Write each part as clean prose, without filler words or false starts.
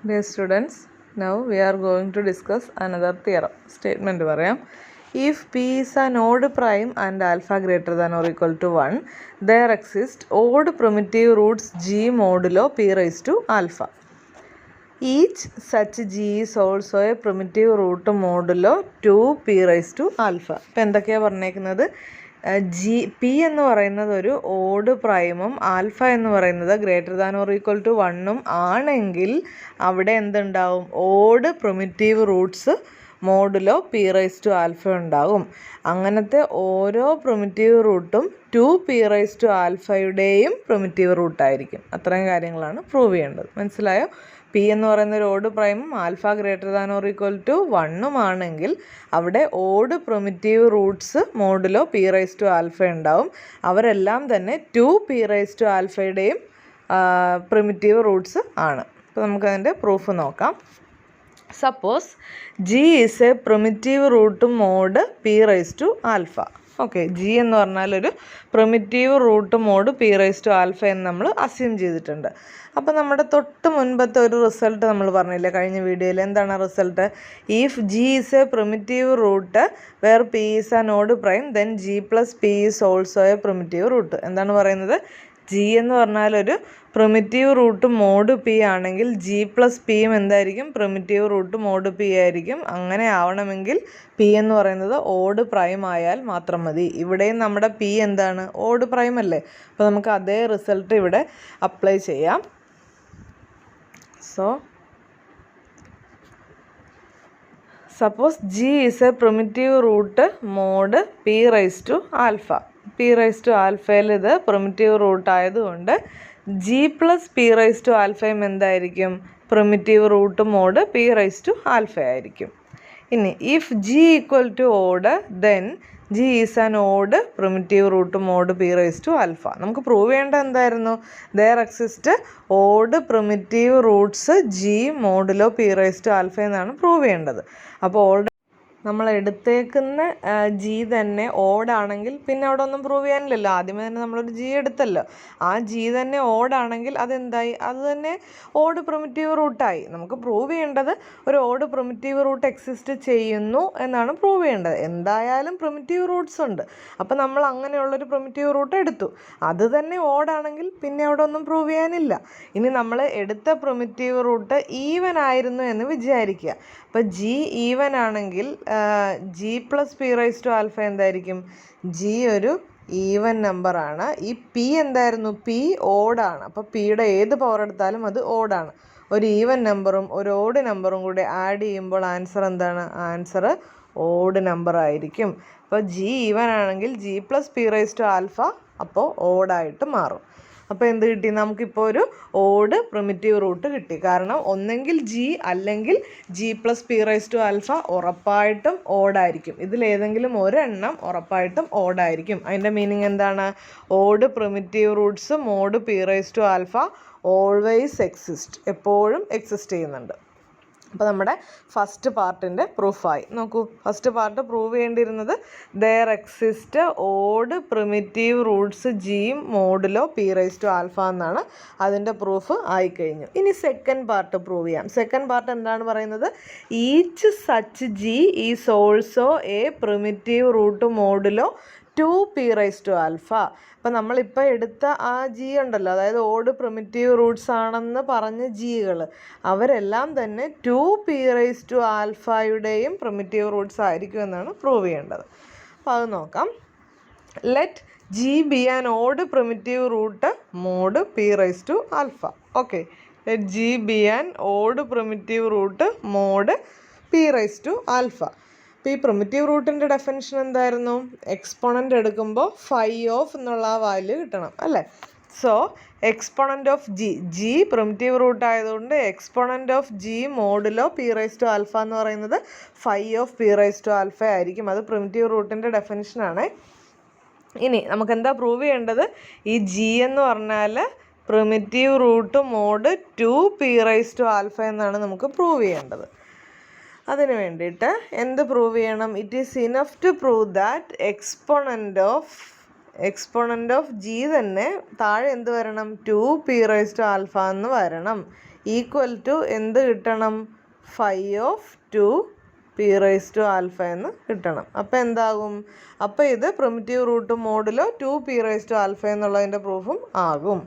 Dear students, now we are going to discuss another theorem. Statement പറയാം. If P is an odd prime and alpha greater than or equal to 1, there exist odd primitive roots G modulo P raised to alpha. Each such G is also a primitive root modulo 2P raised to alpha. ഇപ്പം എന്തൊക്കെയാണ് പറഞ്ഞേക്കുന്നത്? P എന്ന് പറയുന്നത് ഒരു odd പ്രൈമും alpha എന്ന് പറയുന്നത് greater than or equal to 1 ആണെങ്കിൽ അവിടെ എന്തുണ്ടാവും? Odd primitive roots modulo P raise to alpha ഉണ്ടാകും. അങ്ങനത്തെ ഓരോ പ്രിമിറ്റീവ് റൂട്ടും 2P റൈസ് ടു ആൽഫയുടെയും പ്രിമിറ്റീവ് റൂട്ടായിരിക്കും. അത്രയും കാര്യങ്ങളാണ് പ്രൂവ് ചെയ്യേണ്ടത്. മനസ്സിലായോ? പി എന്ന് പറയുന്ന ഒരു ഓഡ് പ്രൈമും alpha greater than or equal to 1 ആണെങ്കിൽ അവിടെ odd primitive roots modulo P raise to alpha ഉണ്ടാവും. അവരെല്ലാം തന്നെ 2P റൈസ് ടു ആൽഫയുടെയും പ്രിമിറ്റീവ് റൂട്ട്സ് ആണ്. അപ്പോൾ നമുക്കതിൻ്റെ പ്രൂഫ് നോക്കാം. Suppose G is a primitive root mod P raise to alpha. Okay, g എന്ന് പറഞ്ഞാൽ ഒരു primitive root mod P raise to alpha എന്ന് നമ്മൾ അസ്യൂം ചെയ്തിട്ടുണ്ട്. അപ്പോൾ നമ്മുടെ തൊട്ട് മുൻപത്തെ ഒരു റിസൾട്ട് നമ്മൾ പറഞ്ഞില്ലേ കഴിഞ്ഞ വീഡിയോയിൽ? എന്താണ് result? If g is a primitive root where p is an odd prime then g plus p is also a primitive root. എന്താണ് പറയുന്നത്? ജി എന്ന് പറഞ്ഞാൽ ഒരു പ്രിമിറ്റീവ് റൂട്ട് മോഡ് പി ആണെങ്കിൽ ജി പ്ലസ് പിയും എന്തായിരിക്കും? പ്രിമിറ്റീവ് റൂട്ട് മോഡ് പി ആയിരിക്കും. അങ്ങനെ ആവണമെങ്കിൽ പി എന്ന് പറയുന്നത് ഓഡ് പ്രൈം ആയാൽ മാത്രം മതി. ഇവിടെയും നമ്മുടെ പി എന്താണ്? ഓഡ് പ്രൈം അല്ലേ? അപ്പോൾ നമുക്ക് അതേ റിസൾട്ട് ഇവിടെ അപ്ലൈ ചെയ്യാം. So suppose G is a primitive root mod P raise to alpha. P raise to ആൽഫയിൽ ഇത് പ്രിമിറ്റീവ് റൂട്ട് ആയതുകൊണ്ട് G plus P raise to ആൽഫയും എന്തായിരിക്കും? Primitive root mod P raise to alpha ആയിരിക്കും. ഇനി if G equal to odd then G is an odd primitive root mod P raise to alpha. നമുക്ക് prove ചെയ്യേണ്ടത് എന്തായിരുന്നു? There exist odd primitive roots G modulo P raise to alpha എന്നാണ് prove ചെയ്യേണ്ടത്. അപ്പോൾ already നമ്മൾ എടുത്തേക്കുന്ന G തന്നെ ഓടാണെങ്കിൽ പിന്നെ അവിടെ ഒന്നും പ്രൂവ് ചെയ്യാനില്ലല്ലോ. ആദ്യമേ തന്നെ നമ്മളൊരു ജി എടുത്തല്ലോ. ആ ജി തന്നെ ഓടാണെങ്കിൽ അതെന്തായി? അത് തന്നെ ഓഡ് പ്രിമിറ്റീവ് റൂട്ടായി. നമുക്ക് പ്രൂവ് ചെയ്യേണ്ടത് ഒരു ഓഡ് പ്രിമിറ്റീവ് റൂട്ട് എക്സിസ്റ്റ് ചെയ്യുന്നു എന്നാണ് പ്രൂവ് ചെയ്യേണ്ടത്. എന്തായാലും പ്രിമിറ്റീവ് റൂട്ട്സ് ഉണ്ട്. അപ്പോൾ നമ്മൾ അങ്ങനെയുള്ളൊരു പ്രിമിറ്റീവ് റൂട്ട് എടുത്തു. അത് തന്നെ ഓടാണെങ്കിൽ പിന്നെ അവിടെ ഒന്നും പ്രൂവ് ചെയ്യാനില്ല. ഇനി നമ്മൾ എടുത്ത പ്രിമിറ്റീവ് റൂട്ട് ഈവൻ ആയിരുന്നു എന്ന് വിചാരിക്കുക. അപ്പോൾ ജി ഈവൻ ആണെങ്കിൽ g plus P raise to alpha എന്തായിരിക്കും? ജി ഒരു ഈവൻ നമ്പറാണ്. ഈ പി എന്തായിരുന്നു? പി ഓടാണ്. അപ്പോൾ പിയുടെ ഏത് പവർ എടുത്താലും അത് ഓടാണ്. ഒരു ഈവൻ നമ്പറും ഒരു ഓഡ് നമ്പറും കൂടി ആഡ് ചെയ്യുമ്പോൾ ആൻസർ എന്താണ്? ആൻസർ ഓഡ് നമ്പർ ആയിരിക്കും. അപ്പോൾ ജി ഈവൻ ആണെങ്കിൽ g plus P raise to alpha അപ്പോൾ ഓടായിട്ട് മാറും. അപ്പോൾ എന്ത് കിട്ടി? നമുക്കിപ്പോൾ ഒരു ഓഡ് പ്രിമിറ്റീവ് റൂട്ട് കിട്ടി. കാരണം ഒന്നെങ്കിൽ ജി അല്ലെങ്കിൽ G plus P raise to alpha ഉറപ്പായിട്ടും ഓടായിരിക്കും. ഇതിലേതെങ്കിലും ഒരെണ്ണം ഉറപ്പായിട്ടും ഓടായിരിക്കും. അതിൻ്റെ മീനിങ് എന്താണ്? Odd primitive roots mod P raise to alpha always exist, എപ്പോഴും എക്സിസ്റ്റ് ചെയ്യുന്നുണ്ട്. അപ്പോൾ നമ്മുടെ ഫസ്റ്റ് പാർട്ടിൻ്റെ പ്രൂഫായി. നോക്കൂ, ഫസ്റ്റ് പാർട്ട് പ്രൂവ് ചെയ്യേണ്ടിയിരുന്നത് there exist odd primitive roots G modulo P raise to alpha എന്നാണ്. അതിൻ്റെ പ്രൂഫ് ആയിക്കഴിഞ്ഞു. ഇനി സെക്കൻഡ് പാർട്ട് പ്രൂവ് ചെയ്യാം. സെക്കൻഡ് പാർട്ട് എന്താണ് പറയുന്നത്? Each such G is also a primitive root modulo 2P raise to alpha. അപ്പം നമ്മളിപ്പോൾ എടുത്ത ആ ജി ഉണ്ടല്ലോ, അതായത് ഓഡ് പ്രിമിറ്റീവ് റൂട്ട്സ് ആണെന്ന് പറഞ്ഞ ജികൾ അവരെല്ലാം തന്നെ 2P റൈസ് ടു ആൽഫയുടെയും പ്രിമിറ്റീവ് റൂട്ട്സ് ആയിരിക്കും എന്നാണ് പ്രൂവ് ചെയ്യേണ്ടത്. അപ്പോൾ അത് നോക്കാം. Let g be an odd primitive root mod P raise to alpha. Okay, let g be an odd primitive root mod P raise to alpha. അപ്പോൾ ഈ primitive റൂട്ടിൻ്റെ ഡെഫിനിഷൻ എന്തായിരുന്നു? എക്സ്പോണൻ്റ് എടുക്കുമ്പോൾ ഫൈ ഓഫ് എന്നുള്ള ആ വാല്യൂ കിട്ടണം അല്ലേ? So exponent of g, g primitive root ആയതുകൊണ്ട് exponent of g modulo P raise to alpha എന്ന് പറയുന്നത് phi of p raise to alpha ആയിരിക്കും. അത് പ്രിമിറ്റീവ് റൂട്ടിൻ്റെ ഡെഫിനിഷനാണ്. ഇനി നമുക്ക് എന്താ പ്രൂവ് ചെയ്യേണ്ടത്? ഈ ജി എന്ന് പറഞ്ഞാൽ primitive root mod 2P raise to alpha എന്നാണ് നമുക്ക് പ്രൂവ് ചെയ്യേണ്ടത്. അതിന് വേണ്ടിയിട്ട് എന്ത് പ്രൂവ് ചെയ്യണം? It is enough to prove that exponent of g തന്നെ താഴെ എന്ത് വരണം? 2P റൈസ് ടു ആൽഫ എന്ന് വരണം. ഈക്വൽ ടു എന്ത് കിട്ടണം? 5 p റൈസ് ടു ആൽഫ എന്ന് കിട്ടണം. അപ്പോൾ എന്താകും? അപ്പോൾ ഇത് primitive root modulo 2p raise to alpha എന്നുള്ളതിൻ്റെ പ്രൂഫും ആകും.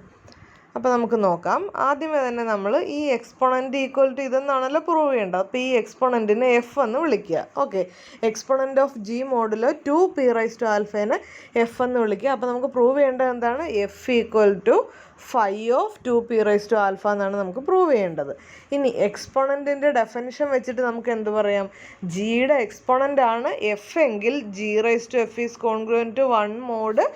അപ്പോൾ നമുക്ക് നോക്കാം. ആദ്യമേ തന്നെ നമ്മൾ ഈ എക്സ്പോണൻ്റ് ഈക്വൽ ടു ഇതെന്നാണല്ലോ പ്രൂവ് ചെയ്യേണ്ടത്. അപ്പോൾ ഈ എക്സ്പോണൻറ്റിനെ എഫ് എന്ന് വിളിക്കുക. Okay, exponent of g modulo 2p raise to ആൽഫേനെ എഫ് എന്ന് വിളിക്കുക. അപ്പോൾ നമുക്ക് പ്രൂവ് ചെയ്യേണ്ടത് എന്താണ്? F equal to 5 raise to alpha എന്നാണ് നമുക്ക് പ്രൂവ് ചെയ്യേണ്ടത്. ഇനി എക്സ്പോണൻറ്റിൻ്റെ ഡെഫിനിഷൻ വെച്ചിട്ട് നമുക്ക് എന്ത് പറയാം? ജിയുടെ എക്സ്പോണൻ്റ് ആണ് എഫ് എങ്കിൽ g raise to f is congruent to 1 mod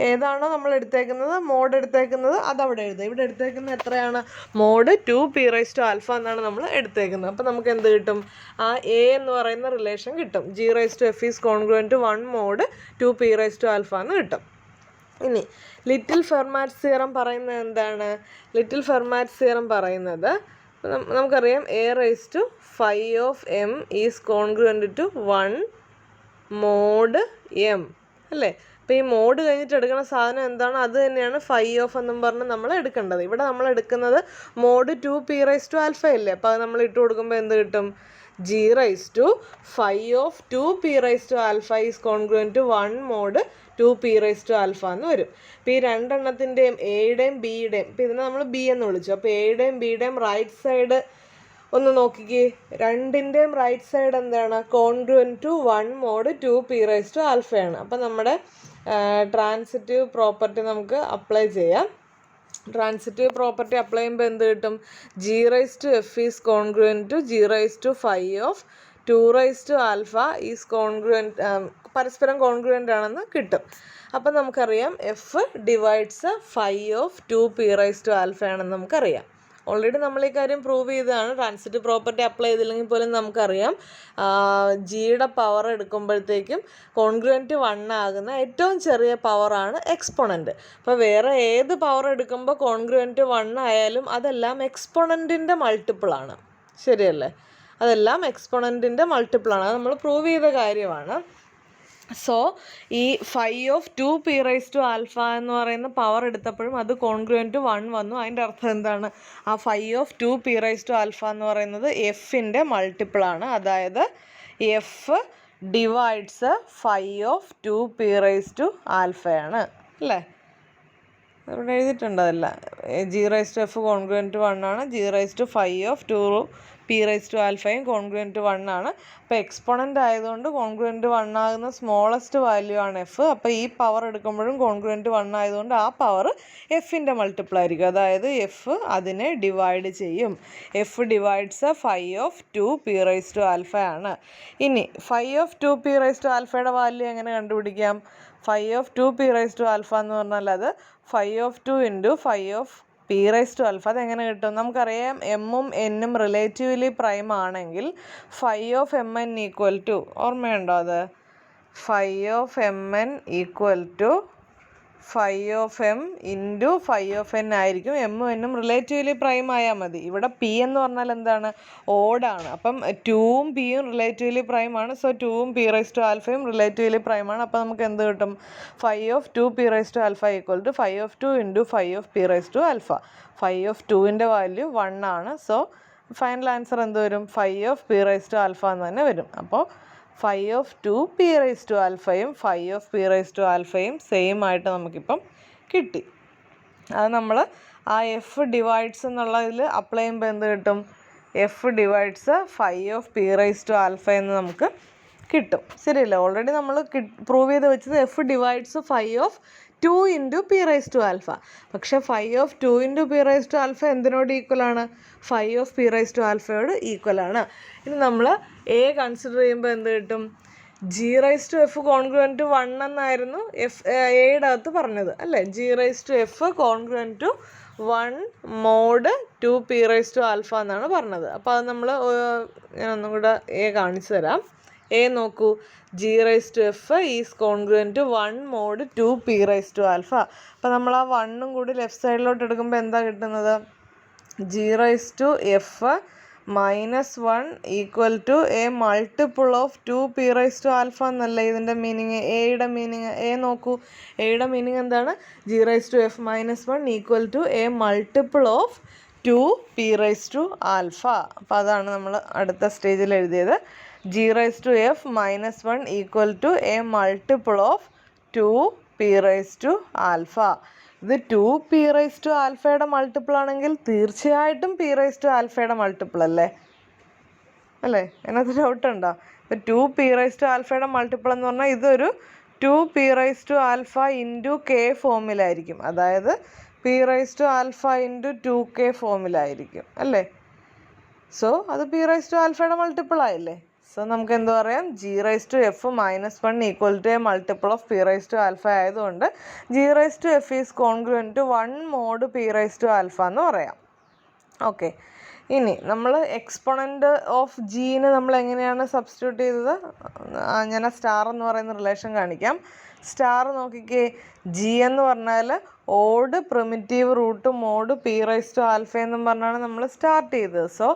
ഏതാണോ നമ്മൾ എടുത്തേക്കുന്നത്, മോഡ് എടുത്തേക്കുന്നത് അതവിടെ എഴുതുക. ഇവിടെ എടുത്തേക്കുന്നത് എത്രയാണ്? Mode 2p raise to alpha എന്നാണ് നമ്മൾ എടുത്തേക്കുന്നത്. അപ്പോൾ നമുക്ക് എന്ത് കിട്ടും? ആ എ എന്ന് പറയുന്ന റിലേഷൻ കിട്ടും. G raise to f is congruent to 1 mod 2p raise to alpha എന്ന് കിട്ടും. ഇനി ലിറ്റിൽ ഫെർമാറ്റ് തിയറം പറയുന്നത് എന്താണ്? ലിറ്റിൽ ഫെർമാറ്റ് തിയറം പറയുന്നത് നമുക്കറിയാം a raise to 5 is congruent to 1 mod m അല്ലേ? അപ്പോൾ ഈ മോഡ് കഴിഞ്ഞിട്ട് എടുക്കുന്ന സാധനം എന്താണ്? അത് തന്നെയാണ് 5 എന്നും പറഞ്ഞ് നമ്മൾ എടുക്കേണ്ടത്. ഇവിടെ നമ്മൾ എടുക്കുന്നത് mode 2p raise to alpha അല്ലേ? അപ്പോൾ അത് നമ്മൾ ഇട്ട് കൊടുക്കുമ്പോൾ എന്ത് കിട്ടും? G raise to 5 raise to alpha is congruent to 1 mod 2p raise to alpha എന്ന് വരും. അപ്പോൾ ഈ രണ്ടെണ്ണത്തിൻ്റെയും എയുടെയും ബിയുടെയും, ഇപ്പോൾ ഇതിനെ നമ്മൾ ബി എന്ന് വിളിച്ചു. അപ്പോൾ എയുടെയും ബിയുടെയും റൈറ്റ് സൈഡ് ഒന്ന് നോക്കിക്കേ. രണ്ടിൻ്റെയും റൈറ്റ് സൈഡ് എന്താണ്? Congruent to 1 mod 2p raise to ആൽഫയാണ്. അപ്പം നമ്മുടെ ട്രാൻസിറ്റീവ് പ്രോപ്പർട്ടി നമുക്ക് അപ്ലൈ ചെയ്യാം. ട്രാൻസിറ്റീവ് പ്രോപ്പർട്ടി അപ്ലൈ ചെയ്യുമ്പോൾ എന്ത് കിട്ടും? G raise to f is congruent to g raise to 5 raise to alpha is congruent, പരസ്പരം കോൺഗ്രുവൻ്റ് ആണെന്ന് കിട്ടും. അപ്പം നമുക്കറിയാം f divides 5 raise to alpha ആണെന്ന് നമുക്കറിയാം. ഓൾറെഡി നമ്മൾ ഈ കാര്യം പ്രൂവ് ചെയ്തതാണ്. ട്രാൻസിറ്റീവ് പ്രോപ്പർട്ടി അപ്ലൈ ചെയ്തില്ലെങ്കിൽ പോലും നമുക്കറിയാം ജിയുടെ പവർ എടുക്കുമ്പോഴത്തേക്കും കോൺഗ്രുവൻറ്റ് 1 ആകുന്ന ഏറ്റവും ചെറിയ പവറാണ് എക്സ്പോണൻറ്റ്. അപ്പോൾ വേറെ ഏത് പവർ എടുക്കുമ്പോൾ കോൺഗ്രുവൻറ്റ് 1 ആയാലും അതെല്ലാം എക്സ്പോണൻറ്റിൻ്റെ മൾട്ടിപ്പിളാണ്. ശരിയല്ലേ? അതെല്ലാം എക്സ്പോണൻറ്റിൻ്റെ മൾട്ടിപ്പിളാണ്. അത് നമ്മൾ പ്രൂവ് ചെയ്ത കാര്യമാണ്. സോ ഈ 5 റൈസ് ടു ആൽഫ എന്ന് പറയുന്ന പവർ എടുത്തപ്പോഴും അത് കോൺഗ്രുവൻറ്റ് 1 വന്നു. അതിൻ്റെ അർത്ഥം എന്താണ്? ആ 5 റൈസ് ടു ആൽഫ എന്ന് പറയുന്നത് എഫിൻ്റെ മൾട്ടിപ്പിളാണ്. അതായത് എഫ് ഡിവൈഡ്സ് 5 റൈസ് ടു ആൽഫയാണ് അല്ലേ? ഇവിടെ എഴുതിയിട്ടുണ്ട് അതല്ല. G raise to f congruent 1 ആണ്. G raise to 5 raise to ആൽഫയും കോൺഗ്രുവൻറ്റ് 1 ആണ്. അപ്പോൾ എക്സ്പോണൻ്റ് ആയതുകൊണ്ട് കോൺഗ്രുവൻറ്റ് 1 ആകുന്ന സ്മോളസ്റ്റ് വാല്യൂ ആണ് എഫ്. അപ്പോൾ ഈ പവർ എടുക്കുമ്പോഴും കോൺഗ്രുവൻറ്റ് 1 ആയതുകൊണ്ട് ആ പവർ എഫിൻ്റെ മൾട്ടിപ്പിൾ ആയിരിക്കും. അതായത് എഫ് അതിനെ ഡിവൈഡ് ചെയ്യും. F divides 5 raise to alpha ആണ്. ഇനി 5 റൈസ് ടു ആൽഫയുടെ വാല്യൂ എങ്ങനെ കണ്ടുപിടിക്കാം? 5 റൈസ് ടു ആൽഫ എന്ന് പറഞ്ഞാൽ അത് 5 റൈസ് ടു ആൽഫ. അതെങ്ങനെ കിട്ടും? നമുക്കറിയാം എമ്മും എന്നും റിലേറ്റീവ്ലി പ്രൈം ആണെങ്കിൽ 5 ഈക്വൽ ടു, ഓർമ്മയുണ്ടോ അത്? 5 ഈക്വൽ ടു 5 ഇൻറ്റു 5 ആയിരിക്കും. എമ്മും എന്നും റിലേറ്റീവ്ലി പ്രൈം ആയാൽ മതി. ഇവിടെ പി എന്ന് പറഞ്ഞാൽ എന്താണ്? ഓഡാണ്. അപ്പം 2ഉം പിയും റിലേറ്റീവ്ലി പ്രൈം ആണ്. സോ 2ഉം p റൈസ് ടു ആൽഫയും റിലേറ്റീവ്ലി പ്രൈം ആണ്. അപ്പോൾ നമുക്ക് എന്ത് കിട്ടും? 5 raise to alpha equal to 5 into 5 raise to alpha. 5 value 1 ആണ്. സോ ഫൈനൽ ആൻസർ എന്ത് വരും? 5 റൈസ് ടു ആൽഫ എന്ന് തന്നെ വരും. അപ്പോൾ 5 റൈസ് ടു ആൽഫയും 5 റൈസ് ടു ആൽഫയും സെയിം ആയിട്ട് നമുക്കിപ്പം കിട്ടി. അത് നമ്മൾ ആ എഫ് ഡിവൈഡ്സ് എന്നുള്ളതിൽ അപ്ലൈ ചെയ്യുമ്പോൾ എന്ത് കിട്ടും? F divides 5 raise to alpha എന്ന് നമുക്ക് കിട്ടും. ശരിയല്ലേ? ഓൾറെഡി നമ്മൾ പ്രൂവ് ചെയ്ത് വെച്ചത് f divides 2 into p raise to alpha. പക്ഷേ 2 into p raise to alpha എന്തിനോട് ഈക്വലാണ്? 5 റൈസ് ടു ആൽഫയോട് ഈക്വലാണ്. ഇനി നമ്മൾ എ കൺസിഡർ ചെയ്യുമ്പോൾ എന്ത് കിട്ടും? G raise to f congruent 1 എന്നായിരുന്നു എയുടെ അകത്ത് പറഞ്ഞത് അല്ലേ? G raise to f congruent to 1 mod 2p raise to alpha എന്നാണ് പറഞ്ഞത്. അപ്പോൾ അത് നമ്മൾ ഞാനൊന്നും കൂടെ എ കാണിച്ചു തരാം. എ നോക്കൂ. G raise to f is congruent to 1 mod 2p raise to alpha. അപ്പോൾ നമ്മൾ ആ 1ഉം കൂടി ലെഫ്റ്റ് സൈഡിലോട്ട് എടുക്കുമ്പോൾ എന്താ കിട്ടുന്നത്? G raise to f -1 equal to a multiple of 2p raise to alpha എന്നല്ലേ ഇതിൻ്റെ മീനിങ്? എയുടെ മീനിങ് എ നോക്കൂ. എയുടെ മീനിങ് എന്താണ്? G raise to f -1 equal to a multiple of 2p⁻α. അപ്പോൾ അതാണ് നമ്മൾ അടുത്ത സ്റ്റേജിൽ എഴുതിയത്. g⁻f - 1 equal to a multiple of 2p⁻α. ഇത് 2p⁻ മൾട്ടിപ്പിൾ ആണെങ്കിൽ തീർച്ചയായിട്ടും p⁻ മൾട്ടിപ്പിൾ അല്ലേ? അതിനകത്ത് ഡൗട്ട് ഉണ്ടോ? ഇപ്പോൾ 2p⁻ മൾട്ടിപ്പിൾ എന്ന് പറഞ്ഞാൽ ഇതൊരു 2p⁻α ഇൻറ്റു k ഫോമിലായിരിക്കും. അതായത് p⁻α ഇൻറ്റു 2k ഫോമിലായിരിക്കും അല്ലേ? സോ അത് p⁻ മൾട്ടിപ്പിൾ ആയില്ലേ? സോ നമുക്ക് എന്ത് പറയാം? g⁻f - 1 equal to a multiple of p⁻α ആയതുകൊണ്ട് g⁻f is congruent to 1 mod p⁻α എന്ന് പറയാം. ഓക്കെ, ഇനി നമ്മൾ എക്സ്പൊണൻ്റ് ഓഫ് ജീന് നമ്മൾ എങ്ങനെയാണ് സബ്സ്റ്റിറ്റ്യൂട്ട് ചെയ്തത്? ഞാൻ സ്റ്റാർ എന്ന് പറയുന്ന റിലേഷൻ കാണിക്കാം. സ്റ്റാർ നോക്കിക്കേ, ജി എന്ന് പറഞ്ഞാൽ odd primitive root mode p⁻α എന്നും പറഞ്ഞാണ് നമ്മൾ സ്റ്റാർട്ട് ചെയ്തത്. സോ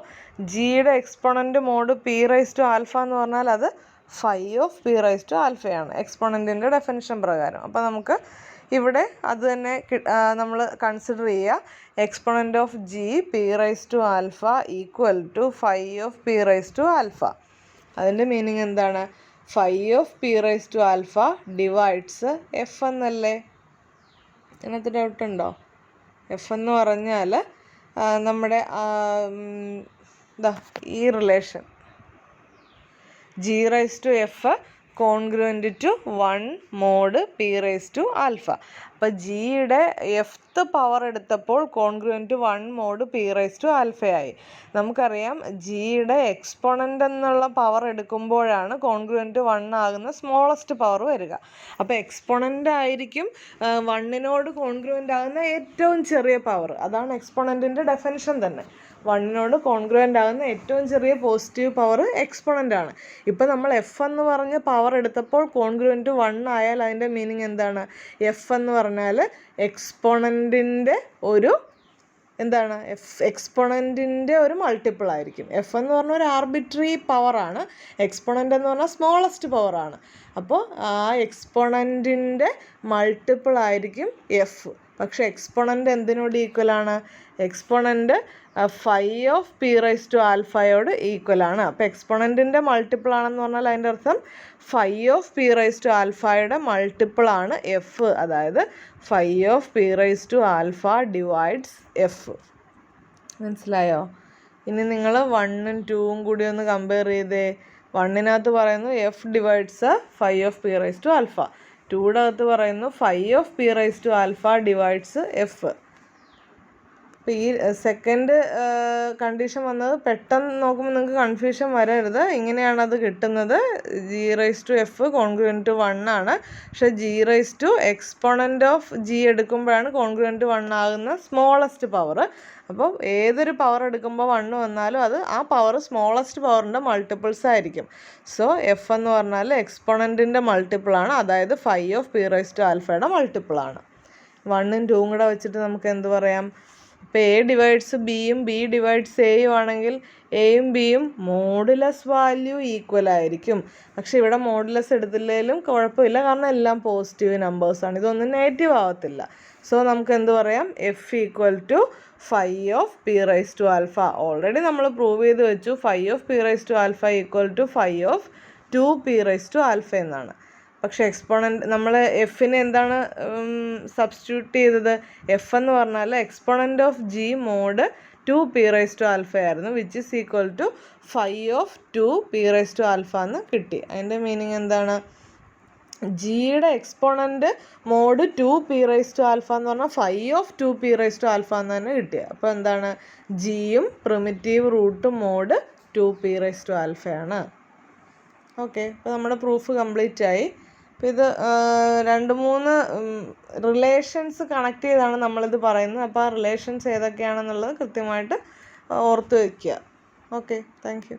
ജിയുടെ എക്സ്പൊണൻ്റ് മോഡ് p⁻α എന്ന് പറഞ്ഞാൽ അത് ഫൈ ഓഫ് p⁻α ആണ് എക്സ്പൊണൻറ്റിൻ്റെ ഡെഫിനിഷൻ പ്രകാരം. അപ്പോൾ നമുക്ക് ഇവിടെ അത് തന്നെ നമ്മൾ കൺസിഡർ ചെയ്യുക. Exponent of G p⁻α equal to phi of p⁻α. അതിൻ്റെ മീനിങ് എന്താണ്? Phi of p⁻α divides F എന്നല്ലേ? അതിനകത്ത് ഡൗട്ടുണ്ടോ? എഫ് എന്ന് പറഞ്ഞാൽ നമ്മുടെ ഈ relation g⁻f congruent to 1 mod p⁻α. അപ്പോൾ ജിയുടെ എഫ്ത്ത് പവർ എടുത്തപ്പോൾ കോൺഗ്രുവൻ്റ് 1 mod p⁻α ആയി. നമുക്കറിയാം ജിയുടെ എക്സ്പൊണൻ്റ് എന്നുള്ള പവർ എടുക്കുമ്പോഴാണ് കോൺഗ്രുവൻ്റ് 1 ആകുന്ന സ്മോളസ്റ്റ് പവർ വരിക. അപ്പോൾ എക്സ്പൊണൻ്റ് ആയിരിക്കും 1നോട് കോൺഗ്രുവൻ്റ് ആകുന്ന ഏറ്റവും ചെറിയ പവർ. അതാണ് എക്സ്പൊണൻറ്റിൻ്റെ ഡെഫിനിഷൻ തന്നെ. 1നോട് കോൺഗ്രുവൻ്റ് ആകുന്ന ഏറ്റവും ചെറിയ പോസിറ്റീവ് പവർ എക്സ്പൊണൻ്റ് ആണ്. ഇപ്പം നമ്മൾ എഫ് എന്ന് പറഞ്ഞ പവർ എടുത്തപ്പോൾ കോൺഗ്രുവൻ്റ് 1 ആയാൽ അതിൻ്റെ മീനിങ് എന്താണ്? എഫ് എന്ന് പറഞ്ഞാൽ എക്സ്പൊണൻറ്റിൻ്റെ ഒരു എക്സ്പൊണൻറ്റിൻ്റെ ഒരു മൾട്ടിപ്പിൾ ആയിരിക്കും. എഫ് എന്ന് പറഞ്ഞാൽ ഒരു ആർബിട്രറി പവറാണ്. എക്സ്പൊണൻ്റ് എന്ന് പറഞ്ഞാൽ സ്മോളസ്റ്റ് പവറാണ്. അപ്പോൾ ആ എക്സ്പൊണൻറ്റിൻ്റെ മൾട്ടിപ്പിൾ ആയിരിക്കും എഫ്. പക്ഷേ എക്സ്പൊണൻ്റ് എന്തിനോട് ഈക്വലാണ്? എക്സ്പൊണൻ്റ് ഫൈ ഓഫ് p⁻α ഈക്വലാണ്. അപ്പോൾ എക്സ്പൊണൻറ്റിൻ്റെ മൾട്ടിപ്പിൾ ആണെന്ന് പറഞ്ഞാൽ അതിൻ്റെ അർത്ഥം ഫൈ ഓഫ് p⁻α മൾട്ടിപ്പിൾ ആണ് എഫ്. അതായത് phi of p⁻α divides f. മനസ്സിലായോ? ഇനി നിങ്ങൾ 1ഉം 2ഉം കൂടി ഒന്ന് കമ്പയർ ചെയ്തേ. 1നകത്ത് പറയുന്നു F divides phi of p⁻α. 2യുടെ അകത്ത് പറയുന്നു phi of p⁻α divides F. അപ്പോൾ ഈ സെക്കൻഡ് കണ്ടീഷൻ വന്നത് പെട്ടെന്ന് നോക്കുമ്പോൾ നിങ്ങൾക്ക് കൺഫ്യൂഷൻ വരരുത്. ഇങ്ങനെയാണ് അത് കിട്ടുന്നത്. g⁻f കോൺഗ്രുവൻ്റ് 1 ആണ്. പക്ഷേ g⁻ എക്സ്പൊണൻ്റ് ഓഫ് ജി എടുക്കുമ്പോഴാണ് കോൺഗ്രുവൻ്റ് 1 ആകുന്ന സ്മോളസ്റ്റ് പവർ. അപ്പോൾ ഏതൊരു പവർ എടുക്കുമ്പോൾ 1 വന്നാലും അത് ആ പവർ സ്മോളസ്റ്റ് പവറിൻ്റെ മൾട്ടിപ്പിൾസ് ആയിരിക്കും. സോ എഫ് എന്ന് പറഞ്ഞാൽ എക്സ്പൊണൻറ്റിൻ്റെ മൾട്ടിപ്പിളാണ്. അതായത് ഫൈ ഓഫ് p⁻α മൾട്ടിപ്പിളാണ്. 1ഉം 2ഉം കൂടെ വെച്ചിട്ട് നമുക്ക് എന്ത് പറയാം? ഇപ്പോൾ എ ഡിവൈഡ്സ് ബിയും ബി ഡിവൈഡ്സ് എയും ആണെങ്കിൽ എയും ബിയും മോഡുലസ് വാല്യൂ ഈക്വൽ ആയിരിക്കും. പക്ഷെ ഇവിടെ മോഡുലസ് എടുത്തില്ലെങ്കിലും കുഴപ്പമില്ല, കാരണം എല്ലാം പോസിറ്റീവ് നമ്പേഴ്സാണ്. ഇതൊന്നും നെഗറ്റീവ് ആവത്തില്ല. സോ നമുക്ക് എന്ത് പറയാം? F equal to phi of p⁻α. Already നമ്മൾ പ്രൂവ് ചെയ്ത് വെച്ചു. Phi of p⁻α equal to phi of 2p⁻α എന്നാണ്. പക്ഷേ എക്സ്പൊണൻ്റ് നമ്മൾ എഫിനെ എന്താണ് സബ്സ്റ്റിറ്റ്യൂട്ട് ചെയ്തത്? എഫ് എന്ന് പറഞ്ഞാൽ exponent of G mod 2p⁻α ആയിരുന്നു, which is equal to phi of 2p⁻α എന്ന് കിട്ടി. അതിൻ്റെ മീനിങ് എന്താണ്? ജിയുടെ എക്സ്പൊണൻ്റ് മോഡ് 2p⁻α എന്ന് പറഞ്ഞാൽ ഫൈ ഓഫ് 2p⁻α എന്ന് തന്നെ കിട്ടിയത്. അപ്പോൾ എന്താണ്? ജിയും പ്രിമിറ്റീവ് റൂട്ട് മോഡ് 2p⁻α ആണ്. ഓക്കെ, അപ്പോൾ നമ്മുടെ പ്രൂഫ് കംപ്ലീറ്റ് ആയി. അപ്പോൾ ഇത് 2-3 റിലേഷൻസ് കണക്ട് ചെയ്താണ് നമ്മളിത് പറയുന്നത്. അപ്പോൾ ആ റിലേഷൻസ് ഏതൊക്കെയാണെന്നുള്ളത് കൃത്യമായിട്ട് ഓർത്ത് വയ്ക്കുക. Okay, thank you.